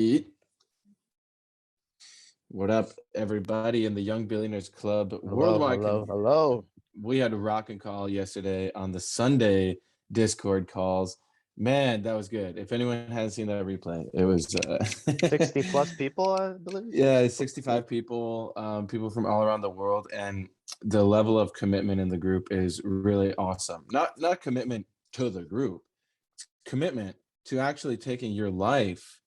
Eat. What up, everybody in the Young Billionaires Club Hello, worldwide? hello, hello. We had a rockin' call yesterday on the Sunday Discord calls. Man, that was good. If anyone hasn't seen that replay, it was 60 plus people, I believe. yeah, 65 people, people from all around the world, and the level of commitment in the group is really awesome. Not commitment to the group, commitment to actually taking your life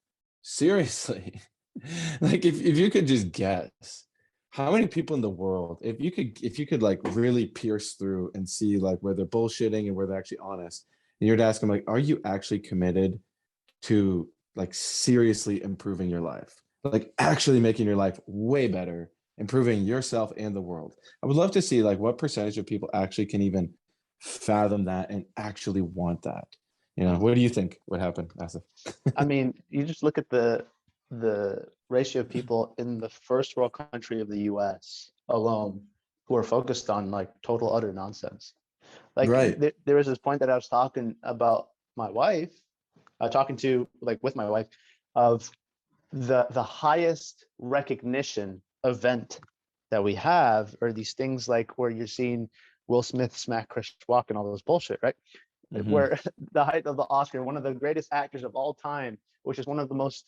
seriously. Like if you could just guess how many people in the world, if you could like really pierce through and see like where they're bullshitting and where they're actually honest, and you'd ask them like, are you actually committed to like seriously improving your life, like actually making your life way better, improving yourself and the world? I would love to see like what percentage of people actually can even fathom that and actually want that. What do you think would happen, Asif? I mean, you just look at the ratio of people in the first world country of the US alone who are focused on like total utter nonsense. Like Right. there was this point that I was talking about my wife, talking to like with my wife of the highest recognition event that we have are these things like where you're seeing Will Smith smack Chris Rock and all those bullshit, right? Mm-hmm. Where the height of the Oscar, one of the greatest actors of all time, which is one of the most,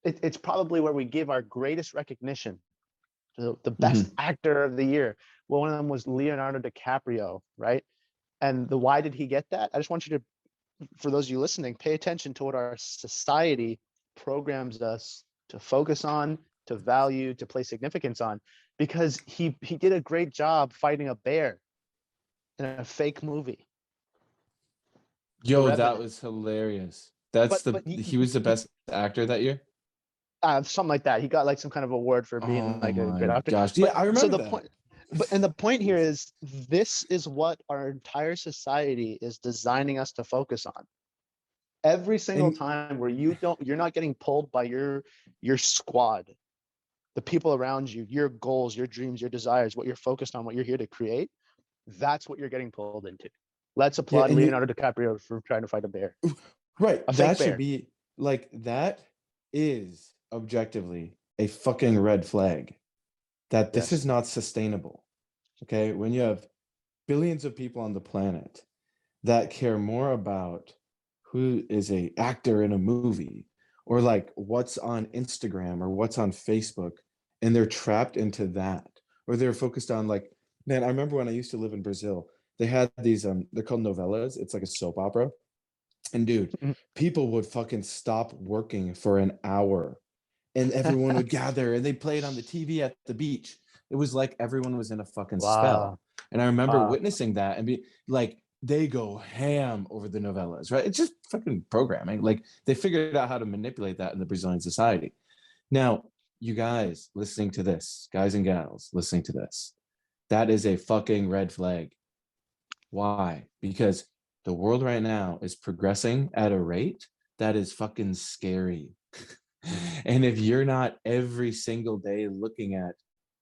it's probably where we give our greatest recognition to the best Mm-hmm. actor of the year. Well, one of them was Leonardo DiCaprio, right? And why did he get that? I just want you to, for those of you listening, pay attention to what our society programs us to focus on, to value, to place significance on, because he did a great job fighting a bear in a fake movie. Yo, that was hilarious. But He was the best actor that year. Something like that. He got like some kind of award for Oh being like a great my actor. gosh. Yeah, But I so remember the that. point, and the point here is this is what our entire society is designing us to focus on. Every single And time where you're not getting pulled by your squad, the people around you, your goals, your dreams, your desires, what you're focused on, what you're here to create, that's what you're getting pulled into. Let's yeah, applaud and you Leonardo DiCaprio for trying to fight a bear, right, a fake that should bear. be like that is objectively a fucking red flag that this is Yes. not sustainable. Okay, when you have billions of people on the planet that care more about who is a actor in a movie or like what's on Instagram or what's on Facebook, and they're trapped into that, or they're focused on like, man, I remember when I used to live in Brazil, they had these they're called novellas. It's like a soap opera. And dude, people would fucking stop working for an hour and everyone would gather and they played on the TV at the beach. It was like everyone was in a fucking spell. Wow. And I remember witnessing that and be like, they go ham over the novellas, right? It's just fucking programming. Like they figured out how to manipulate that in the Brazilian society. Now, you guys listening to this, guys and gals listening to this, that is a fucking red flag. Why? Because the world right now is progressing at a rate that is fucking scary. And if you're not every single day looking at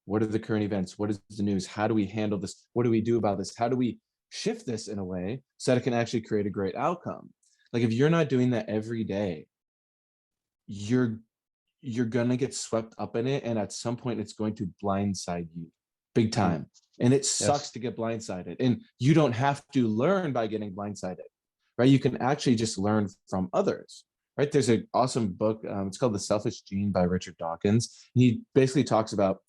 what are the current events, what is the news, how do we handle this, what do we do about this, how do we shift this in a way so that it can actually create a great outcome? Like if you're not doing that every day, you're gonna get swept up in it, and at some point it's going to blindside you big time. And it sucks Yes. to get blindsided, and you don't have to learn by getting blindsided, right? You can actually just learn from others, right? There's an awesome book, it's called The Selfish Gene by Richard Dawkins. He basically talks about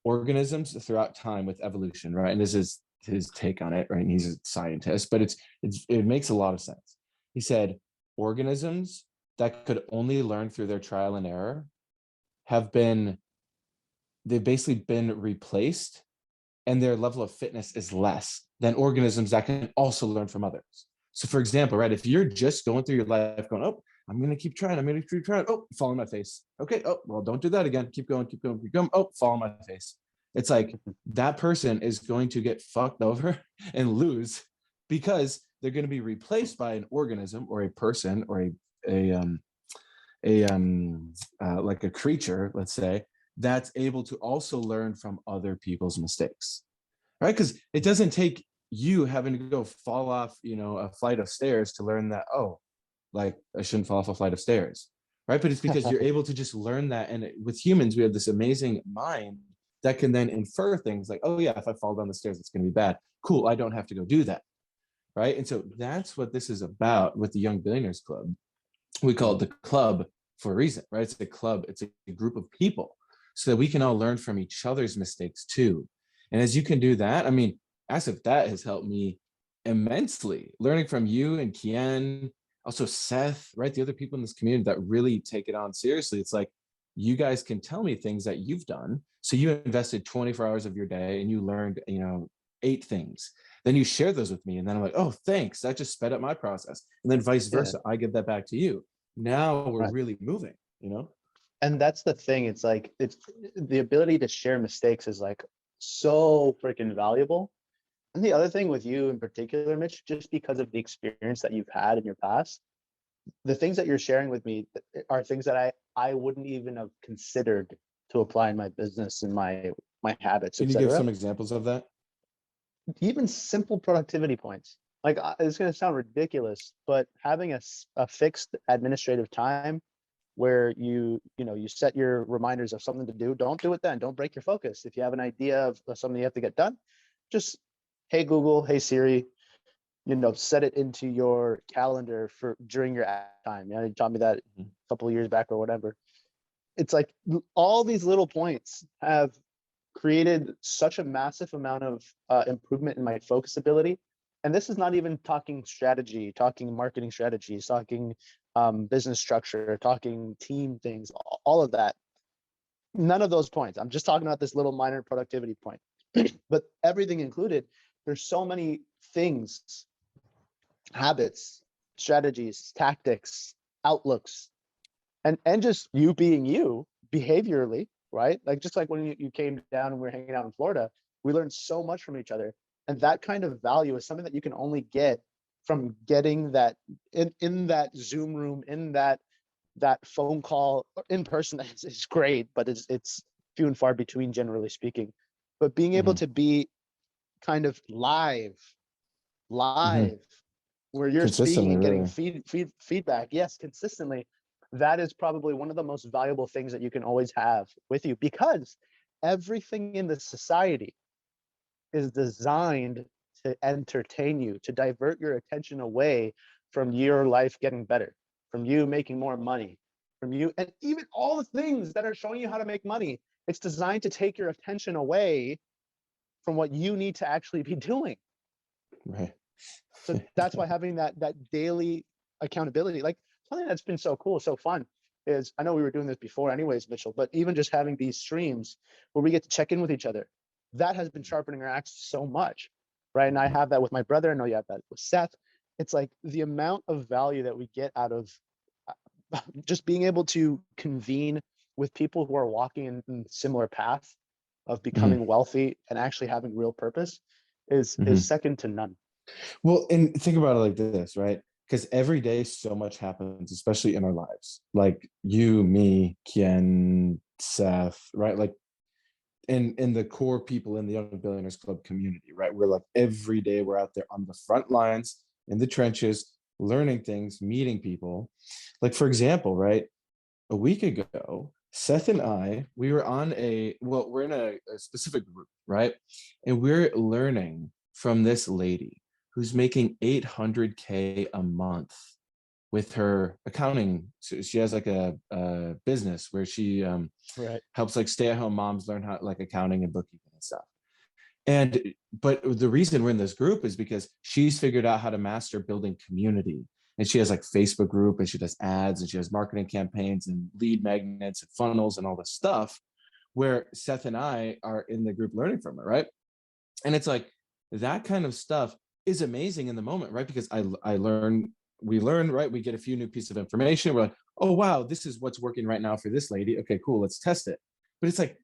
organisms throughout time with evolution, right? And this is his take on it, right? And he's a scientist, but it makes a lot of sense. He said organisms that could only learn through their trial and error they've basically been replaced, and their level of fitness is less than organisms that can also learn from others. So for example, right, if you're just going through your life going, oh, I'm going to keep trying, oh, fall on my face. Okay, oh, well, don't do that again. Keep going. Oh, fall on my face. It's like that person is going to get fucked over and lose because they're going to be replaced by an organism or a person or like a creature, let's say, that's able to also learn from other people's mistakes, right? Because it doesn't take you having to go fall off, a flight of stairs to learn that, oh, like I shouldn't fall off a flight of stairs, right? But it's because you're able to just learn that. And with humans, we have this amazing mind that can then infer things like, oh yeah, if I fall down the stairs, it's going to be bad. Cool, I don't have to go do that, right? And so that's what this is about with the Young Billionaires Club. We call it the club for a reason, right? It's a club, it's a group of people so that we can all learn from each other's mistakes too. And as you can do that, I mean, as if that has helped me immensely, learning from you and Kien, also Seth, right? The other people in this community that really take it on seriously. It's like, you guys can tell me things that you've done. So you invested 24 hours of your day and you learned, 8 things. Then you share those with me. And then I'm like, oh, thanks. That just sped up my process. And then vice Yeah, versa. I give that back to you. Now we're right. really moving. And that's the thing. It's like, it's the ability to share mistakes is like so freaking valuable. And the other thing with you in particular, Mitch, just because of the experience that you've had in your past, the things that you're sharing with me are things that I wouldn't even have considered to apply in my business and my habits, Can you give etc. some examples of that? Even simple productivity points. Like it's going to sound ridiculous, but having a fixed administrative time where you set your reminders of something to do. Don't do it then. Don't break your focus. If you have an idea of something you have to get done, just, hey Google, hey Siri, set it into your calendar for during your time. You taught me that a couple of years back or whatever. It's like all these little points have created such a massive amount of improvement in my focus ability. And this is not even talking strategy, talking marketing strategies, talking business structure, talking team things, all of that. None of those points. I'm just talking about this little minor productivity point. But everything included, there's so many things, habits, strategies, tactics, outlooks, and just you being you behaviorally, right? Like just like when you came down and we were hanging out in Florida, we learned so much from each other. And that kind of value is something that you can only get from getting that in that Zoom room, in that phone call in person. Is great, but it's few and far between, generally speaking. But being able Mm-hmm. to be kind of live, Mm-hmm. where you're speaking Consistently, and getting really. feedback, yes, consistently, that is probably one of the most valuable things that you can always have with you, because everything in the society is designed to entertain you, to divert your attention away from your life getting better, from you making more money, from you, and even all the things that are showing you how to make money. It's designed to take your attention away from what you need to actually be doing. Right. So that's why having that daily accountability, like something that's been so cool, so fun, is, I know we were doing this before anyways, Mitchell, but even just having these streams where we get to check in with each other, that has been sharpening our axe so much, right? And I have that with my brother. I know you have that with Seth. It's like the amount of value that we get out of just being able to convene with people who are walking in similar paths of Mm-hmm. becoming wealthy and actually having real purpose is Mm-hmm. second to none. Well, and think about it like this, right? Because every day so much happens, especially in our lives. Like you, me, Kien, Seth, right? Like in the core people in the Young Billionaires Club community, right? We're like every day we're out there on the front lines, in the trenches, learning things, meeting people. Like for example, right? A week ago, Seth and I, we were on we're in a specific group, right? And we're learning from this lady who's making 800K a month with her accounting. So she has like a business where she Right. helps like stay-at-home moms learn how like accounting and bookkeeping and stuff. And but the reason we're in this group is because she's figured out how to master building community. And she has like Facebook group and she does ads and she has marketing campaigns and lead magnets and funnels and all this stuff where Seth and I are in the group learning from her, right? And it's like that kind of stuff is amazing in the moment, right? Because we learn, right? We get a few new pieces of information. We're like, oh wow, this is what's working right now for this lady. Okay, cool, let's test it. But it's like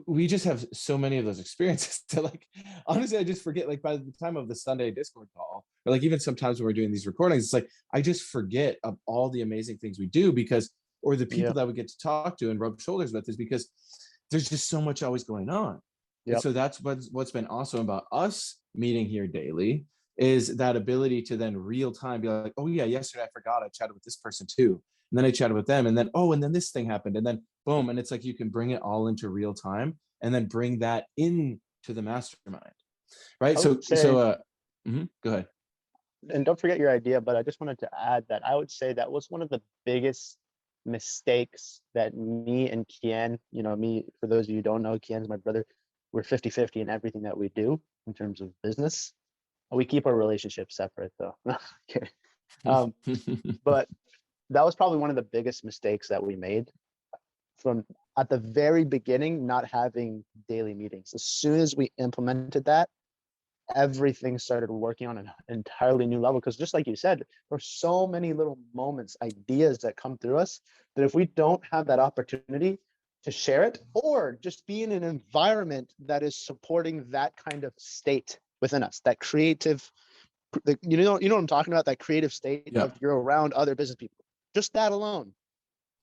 we just have so many of those experiences that like honestly I just forget, like by the time of the Sunday Discord call, or like even sometimes when we're doing these recordings, it's like I just forget of all the amazing things we do because, or the people Yeah. that we get to talk to and rub shoulders with, is because there's just so much always going on. And Yep. so that's what's been awesome about us meeting here daily, is that ability to then real time be like, oh yeah, yesterday I forgot I chatted with this person too. then I chatted with them, and then, oh, and then this thing happened, and then boom. And it's like you can bring it all into real time and then bring that into the mastermind. Right. I So, would say, go ahead. and don't forget your idea, but I just wanted to add that I would say that was one of the biggest mistakes that me and Kian, me, for those of you who don't know, Kian's my brother. We're 50-50 in everything that we do in terms of business. We keep our relationship separate though. Okay. But that was probably one of the biggest mistakes that we made from at the very beginning, not having daily meetings. As soon as we implemented that, everything started working on an entirely new level. Because just like you said, there's so many little moments, ideas that come through us that if we don't have that opportunity to share it, or just be in an environment that is supporting that kind of state within us, that creative, you know what I'm talking about, that creative state Yeah. of you're around other business people, just that alone,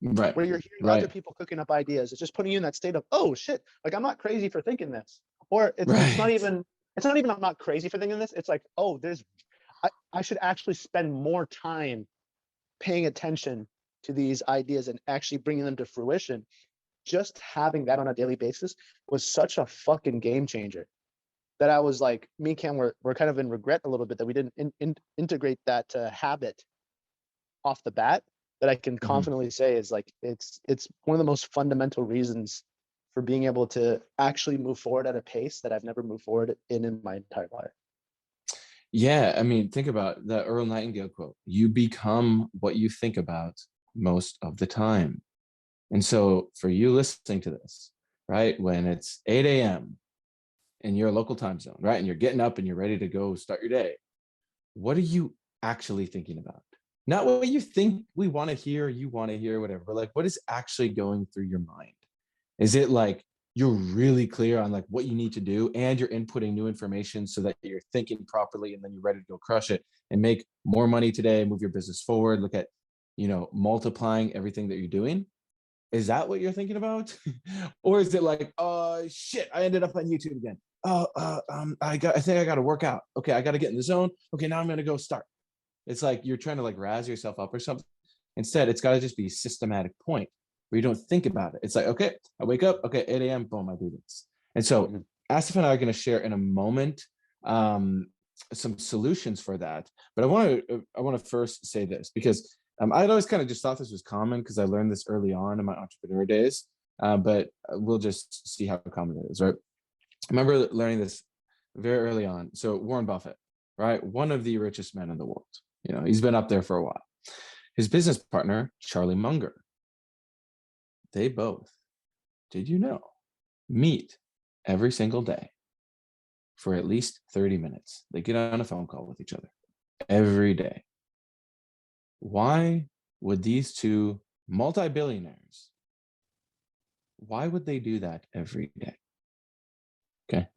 Right. where you're hearing other people cooking up ideas, it's just putting you in that state of, oh shit, like I'm not crazy for thinking this. Or it's not even I'm not crazy for thinking this. It's like, oh, I should actually spend more time paying attention to these ideas and actually bringing them to fruition. Just having that on a daily basis was such a fucking game changer that I was like, me and Cam, we're kind of in regret a little bit that we didn't integrate that habit off the bat. That I can confidently say is like, it's one of the most fundamental reasons for being able to actually move forward at a pace that I've never moved forward in my entire life. Yeah, I mean, think about the Earl Nightingale quote: "You become what you think about most of the time." And so, for you listening to this, right, when it's 8 a.m. in your local time zone, right, and you're getting up and you're ready to go start your day, what are you actually thinking about? Not what you think we want to hear, you want to hear, whatever, but like what is actually going through your mind? Is it like you're really clear on like what you need to do and you're inputting new information so that you're thinking properly and then you're ready to go crush it and make more money today, move your business forward, look at, multiplying everything that you're doing? Is that what you're thinking about? Or is it like, oh shit, I ended up on YouTube again. Oh, I think I got to work out. Okay, I got to get in the zone. Okay, now I'm going to go start. It's like you're trying to like razz yourself up or something. Instead, it's got to just be a systematic point where you don't think about it. It's like, okay, I wake up, okay, 8 a.m., boom, I do this. And so Asif and I are going to share in a moment some solutions for that. But I want to first say this because I'd always kind of just thought this was common because I learned this early on in my entrepreneur days. But we'll just see how common it is, right? I remember learning this very early on. So Warren Buffett, right? One of the richest men in the world. He's been up there for a while. His business partner, Charlie Munger, they both, did you know, meet every single day for at least 30 minutes. They get on a phone call with each other every day. Why would these two multi-billionaires, why would they do that every day? Okay.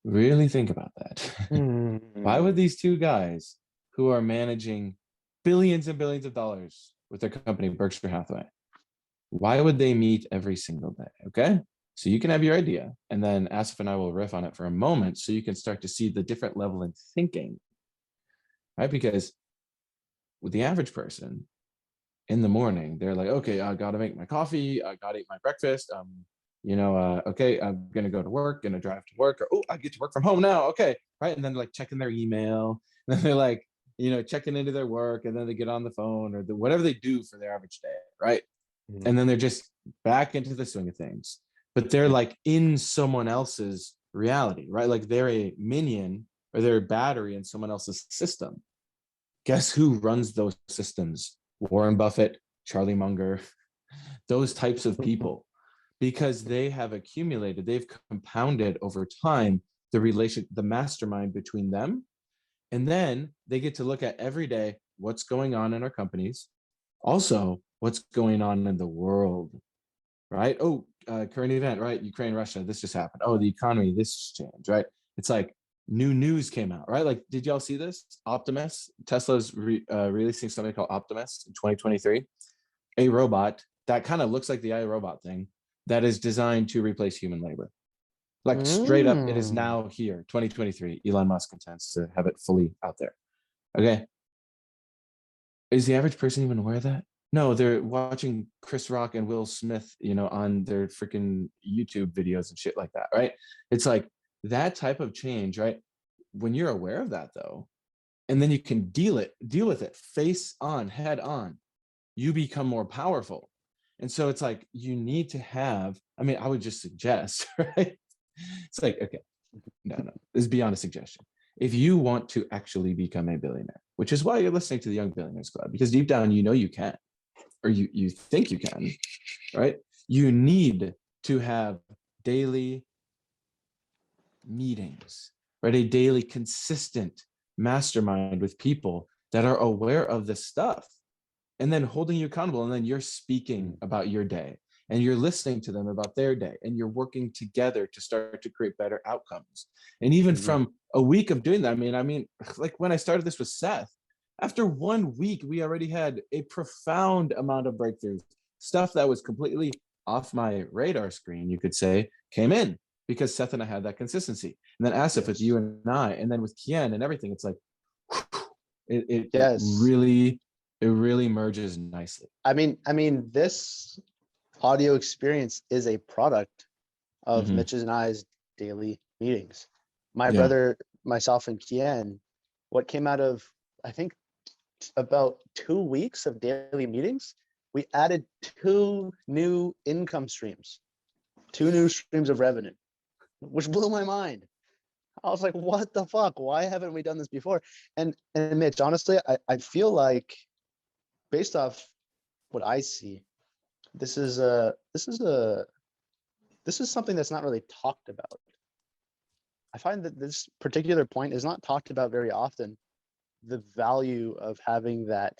Really think about that. Why would these two guys who are managing billions and billions of dollars with their company, Berkshire Hathaway, why would they meet every single day? Okay. So you can have your idea, and then Asif and I will riff on it for a moment so you can start to see the different level in thinking, right? Because with the average person in the morning, they're like, okay, I got to make my coffee. I got to eat my breakfast. Okay, I'm going to go to work, going to drive to work, or, oh, I get to work from home now. Okay. Right. And then like checking their email, and then they're like, checking into their work, and then they get on the phone or whatever they do for their average day. Right. And then they're just back into the swing of things, but they're like in someone else's reality, right? Like they're a minion or they're a battery in someone else's system. Guess who runs those systems? Warren Buffett, Charlie Munger, those types of people, because they have accumulated, they've compounded over time the mastermind between them. And then they get to look at every day what's going on in our companies. Also, what's going on in the world, right? Oh, current event, right? Ukraine, Russia, this just happened. Oh, the economy, this just changed, right? It's like new news came out, right? Like, did y'all see this? Optimus, Tesla's releasing something called Optimus in 2023, a robot that kind of looks like the iRobot thing that is designed to replace human labor. Like straight up, it is now here, 2023. Elon Musk intends to have it fully out there. Okay. Is the average person even aware of that? No, they're watching Chris Rock and Will Smith, on their freaking YouTube videos and shit like that, right? It's like that type of change, right? When you're aware of that though, and then you can deal with it face on, head on, you become more powerful. And so it's like you need to have, I mean, I would just suggest, right? It's like, okay, no, this is beyond a suggestion. If you want to actually become a billionaire, which is why you're listening to the Young Billionaires Club, because deep down you know you can, or you think you can, right? You need to have daily meetings, right? A daily consistent mastermind with people that are aware of this stuff and then holding you accountable. And then you're speaking about your day and you're listening to them about their day and you're working together to start to create better outcomes. And even from a week of doing that, I mean, like when I started this with Seth, after 1 week, we already had a profound amount of breakthroughs. Stuff that was completely off my radar screen, you could say, came in because Seth and I had that consistency. And then Asif with you and I, and then with Kian and everything, it's like, it really merges nicely. I mean, this audio experience is a product of Mitch's and I's daily meetings. My brother, myself, and Kian, what came out of, I think, about 2 weeks of daily meetings, we added 2 new income streams, 2 new streams of revenue, which blew my mind. I was like, what the fuck? Why haven't we done this before? And Mitch, honestly, I feel like based off what I see, this is something that's not really talked about. I find that this particular point is not talked about very often. The value of having that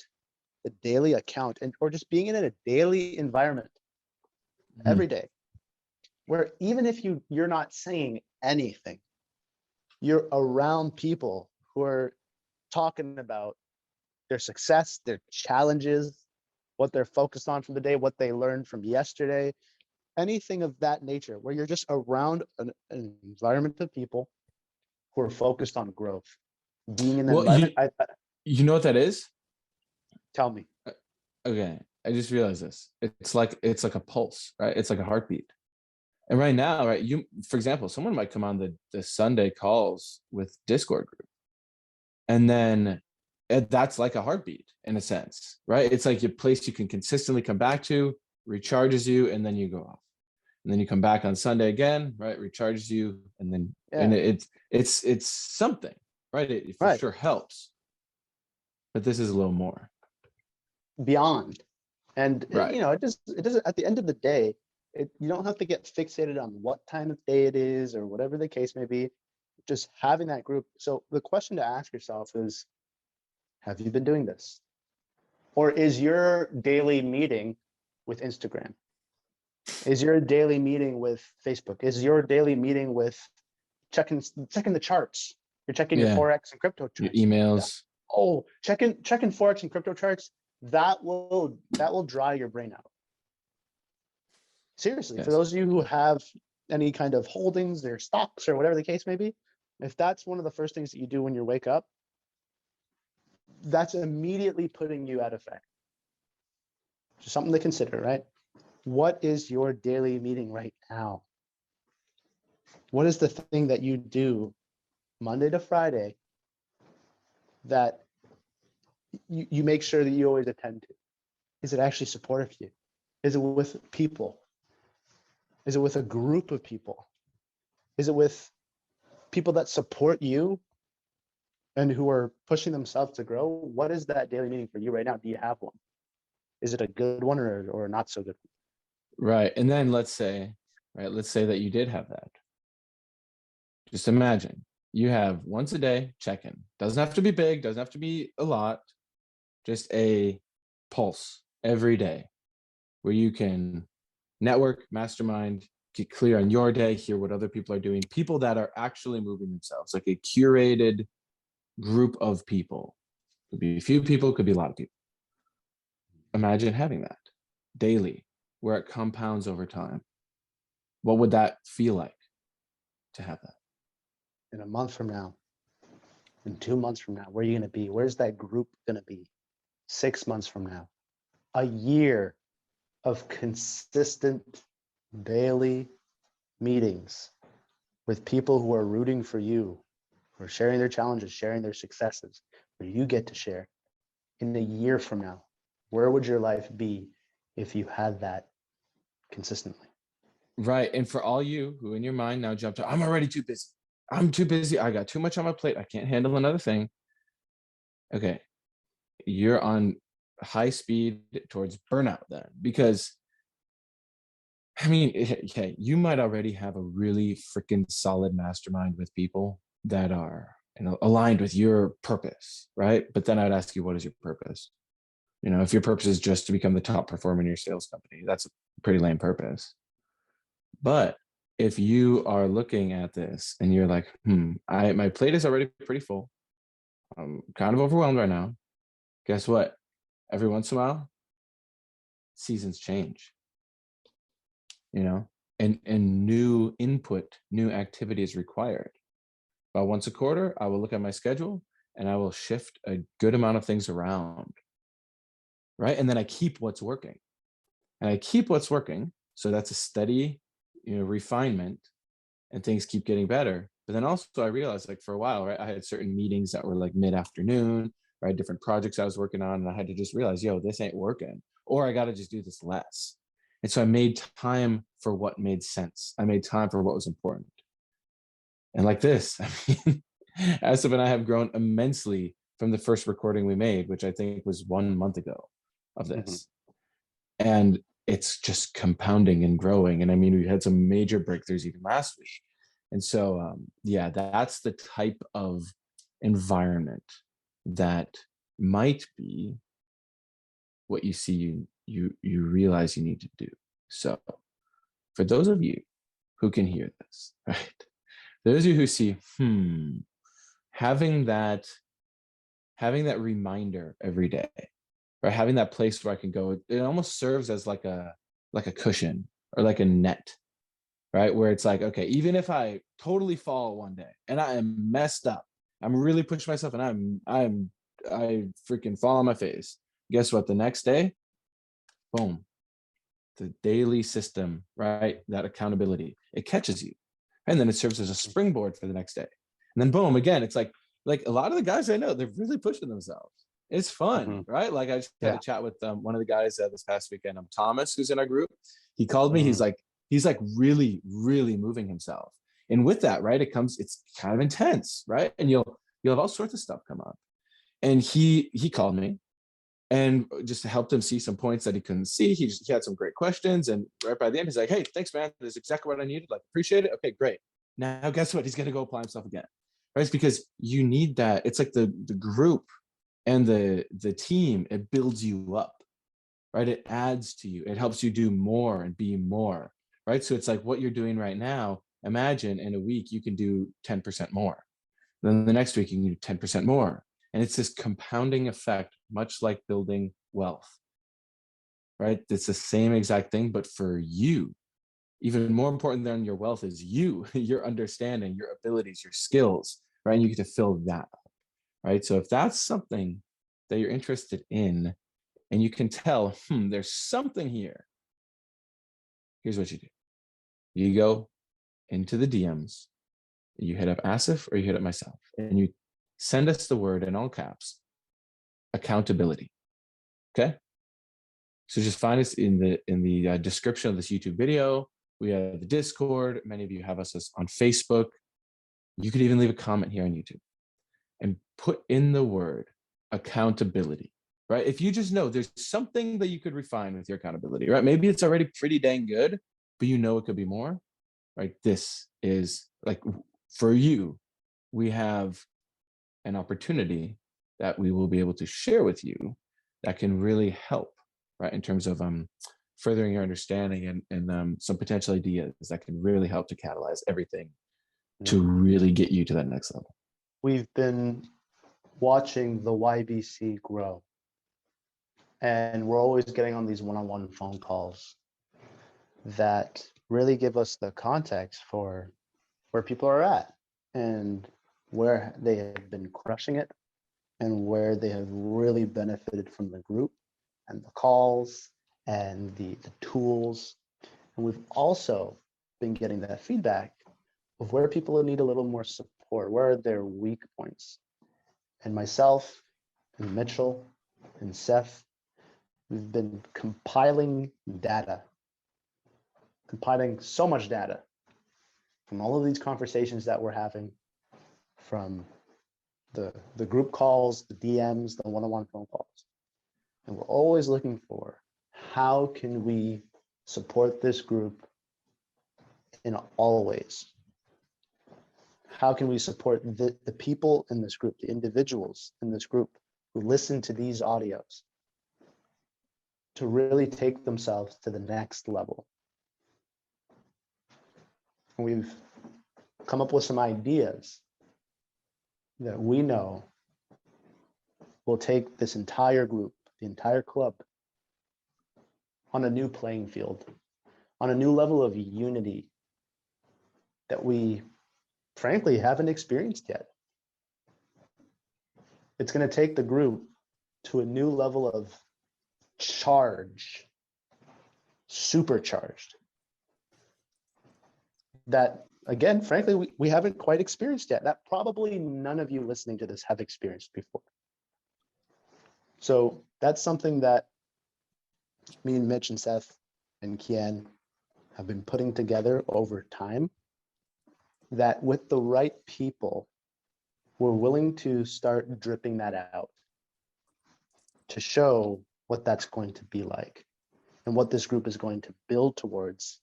a daily account or just being in a daily environment every day, where even if you're not saying anything, you're around people who are talking about their success, their challenges, what they're focused on from the day, what they learned from yesterday, anything of that nature, where you're just around an environment of people who are focused on growth. Being in that environment, you know what that is? Tell me. Okay, I just realized this. It's like a pulse, right? It's like a heartbeat. And right now, right, for example, someone might come on the Sunday calls with Discord group, and then that's like a heartbeat in a sense, right? It's like a place you can consistently come back to, recharges you, and then you go off, and then you come back on Sunday again, right? Recharges you, and then and it's something, right? It for sure helps, but this is a little more beyond, and right. it doesn't. At the end of the day, you don't have to get fixated on what time of day it is or whatever the case may be. Just having that group. So the question to ask yourself is, have you been doing this? Or is your daily meeting with Instagram? Is your daily meeting with Facebook? Is your daily meeting with checking the charts? You're checking your Forex and crypto charts. Your emails. Oh, checking Forex and crypto charts. That will dry your brain out. Seriously, for those of you who have any kind of holdings or stocks or whatever the case may be, if that's one of the first things that you do when you wake up, that's immediately putting you at effect. Just something to consider, right? What is your daily meeting right now? What is the thing that you do Monday to Friday that you make sure that you always attend to? Is it actually supportive of you? Is it with people? Is it with a group of people? Is it with people that support you and who are pushing themselves to grow? What is that daily meeting for you right now? Do you have one? Is it a good one or not so good? Right. And then let's say that you did have that. Just imagine you have once a day check-in. Doesn't have to be big, doesn't have to be a lot, just a pulse every day where you can network, mastermind, get clear on your day, hear what other people are doing, people that are actually moving themselves, like a curated group of people. Could be a few people, could be a lot of people. Imagine having that daily where it compounds over time. What would that feel like to have that? In a month from now, in 2 months from now, where are you going to be? Where's that group going to be? 6 months from now, a year of consistent daily meetings with people who are rooting for you, who are sharing their challenges, sharing their successes, where you get to share. In a year from now, where would your life be if you had that consistently? Right. And for all you who in your mind now jumped to, I'm already too busy. I'm too busy. I got too much on my plate. I can't handle another thing. Okay. You're on high speed towards burnout then, because I mean, okay, you might already have a really freaking solid mastermind with people that are, aligned with your purpose, right? But then I'd ask you, what is your purpose? If your purpose is just to become the top performer in your sales company, that's a pretty lame purpose. But if you are looking at this and you're like, my plate is already pretty full. I'm kind of overwhelmed right now. Guess what? Every once in a while, seasons change, and new input, new activity is required. About once a quarter, I will look at my schedule and I will shift a good amount of things around, right? And then I keep what's working. And I keep what's working. So that's a steady, refinement, and things keep getting better. But then also I realized, like, for a while, right, I had certain meetings that were like mid-afternoon, right? Different projects I was working on, and I had to just realize, yo, this ain't working, or I got to just do this less. And so I made time for what made sense. I made time for what was important. And like this, I mean, Asif and I have grown immensely from the first recording we made, which I think was 1 month ago of this. And it's just compounding and growing. And I mean, we had some major breakthroughs even last week. And so, yeah, that's the type of environment that might be what you see you realize you need to do. So for those of you who can hear this, right? Those of you who see, having that reminder every day, or having that place where I can go, it almost serves as like a cushion or like a net, right? Where it's like, okay, even if I totally fall one day and I am messed up, I'm really pushing myself and I freaking fall on my face. Guess what? The next day, boom, the daily system, right? That accountability, it catches you. And then it serves as a springboard for the next day. And then boom, again, it's like a lot of the guys I know, they're really pushing themselves. It's fun, right? Like I just had a chat with one of the guys this past weekend, Thomas, who's in our group. He called me. He's like really, really moving himself. And with that, right, it's kind of intense, right? And you'll have all sorts of stuff come up. And he called me and just helped him see some points that he couldn't see. He had some great questions. And right by the end, he's like, hey, thanks, man. That's exactly what I needed. Like, appreciate it. Okay, great. Now, guess what? He's going to go apply himself again, right? It's because you need that. It's like the group and the team, it builds you up, right? It adds to you. It helps you do more and be more, right? So it's like what you're doing right now. Imagine in a week, you can do 10% more. Then the next week, you can do 10% more. And it's this compounding effect, much like building wealth, right? It's the same exact thing, but for you. Even more important than your wealth is you, your understanding, your abilities, your skills, right? And you get to fill that up, right? So if that's something that you're interested in, and you can tell, there's something here, here's what you do. You go into the DMs, you hit up Asif or you hit up myself, and you send us the word in all caps, accountability. Okay? So just find us in the description of this YouTube video. We have the Discord. Many of you have us on Facebook. You could even leave a comment here on YouTube and put in the word accountability, right? If you just know there's something that you could refine with your accountability, right? Maybe it's already pretty dang good, but you know it could be more, right? This is like, for you, we have an opportunity that we will be able to share with you that can really help, right? In terms of furthering your understanding and some potential ideas that can really help to catalyze everything to really get you to that next level. We've been watching the YBC grow, and we're always getting on these one-on-one phone calls that really give us the context for where people are at and where they have been crushing it and where they have really benefited from the group and the calls and the tools. And we've also been getting that feedback of where people need a little more support, where are their weak points. And myself and Mitchell and Seth, we've been compiling data, compiling so much data from all of these conversations that we're having, from the group calls, the DMs, the one-on-one phone calls. And we're always looking for, how can we support this group in all ways? How can we support the people in this group, the individuals in this group who listen to these audios, to really take themselves to the next level? And we've come up with some ideas that we know will take this entire group, the entire club, on a new playing field, on a new level of unity that we frankly haven't experienced yet. It's going to take the group to a new level of charge, supercharged, that, again, frankly, we haven't quite experienced yet, that probably none of you listening to this have experienced before. So that's something that me and Mitch and Seth and Kian have been putting together over time, that with the right people, we're willing to start dripping that out to show what that's going to be like and what this group is going to build towards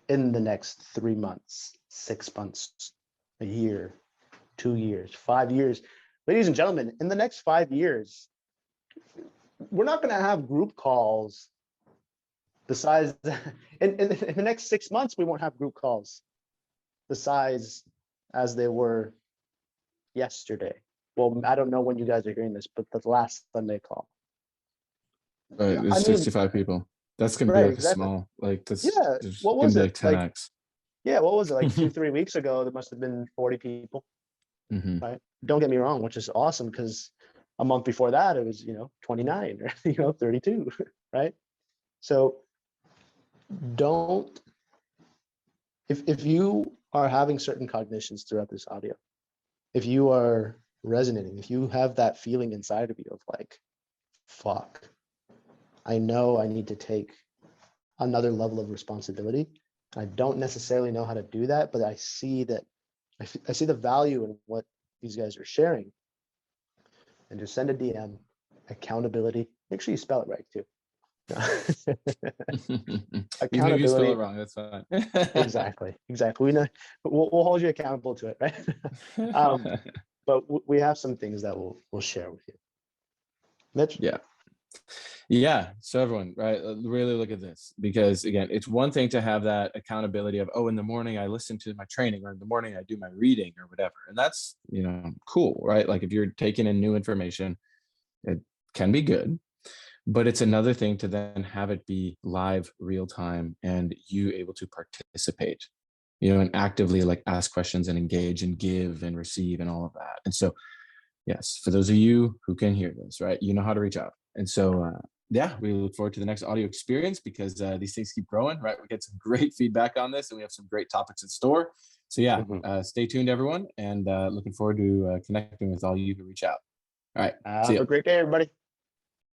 in the next 3 months, 6 months, a year, 2 years, 5 years. Ladies and gentlemen, in the next 5 years, we're not going to have group calls the size, in the next 6 months, we won't have group calls the size as they were yesterday. Well, I don't know when you guys are hearing this, but the last Sunday call. Right, there's 65 people. That's gonna be Right, like exactly. a small, like that's Yeah, there's what gonna was be it? like 10x. Yeah, what was it, like 2-3 weeks ago? There must have been 40 people, Mhm. right? Don't get me wrong, which is awesome, because a month before that it was 29 or 32, right? So don't, if you are having certain cognitions throughout this audio, if you are resonating, if you have that feeling inside of you of like, fuck, I know I need to take another level of responsibility. I don't necessarily know how to do that, but I see that I see the value in what these guys are sharing. And just send a DM, accountability. Make sure you spell it right too. Even if you spell Accountability. it wrong, that's fine. Exactly. We know we'll hold you accountable to it, right? But we have some things that we'll share with you. Mitch? Yeah. So everyone, right, really look at this, because again, it's one thing to have that accountability of, oh, in the morning I listen to my training, or in the morning I do my reading or whatever. And that's, cool, right? Like if you're taking in new information, it can be good, but it's another thing to then have it be live, real time, and you able to participate, and actively like ask questions and engage and give and receive and all of that. And so, yes, for those of you who can hear this, right, you know how to reach out. And so, we look forward to the next audio experience, because these things keep growing, right? We get some great feedback on this, and we have some great topics in store. So stay tuned, everyone, and looking forward to connecting with all you who reach out. All right. See Have ya. a great day, everybody.